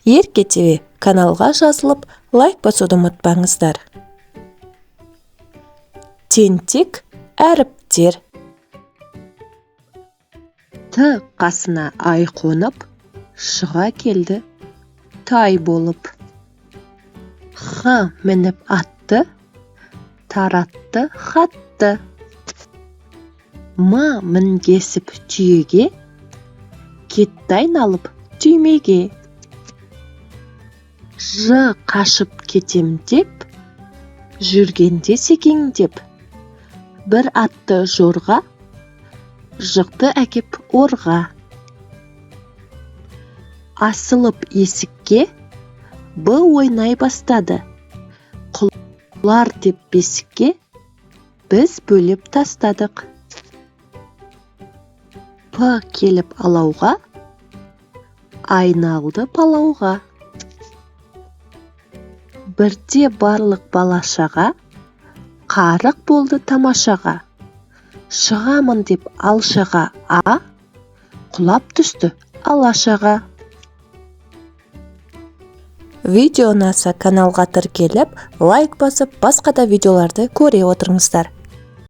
Ерке ТВ каналға жазылып, лайк басуды ұмытпаңыздар. Тентек әріптер. Т қасына ай қонып, шыға келді тай болып. Х мініп атты, таратты хатты. М мінгесіп түйеге, кетті айналып түймеге. Ж қашып кетем деп, жүргенде секеңдеп. Бір атты жорға, жықты әкеп орға. Асылып есікке, Б ойнай бастады. Құлар деп бесікке, біз бөліп тастадық. П келіп алауға, айналды палауға. Бірде барлық балашаға, қарық болды тамашаға. Шығамын деп алшаға А, құлап түсті алашаға. Видео ұнаса каналға тіркеліп, лайк басып, басқа да видеоларды көре отырыңыздар.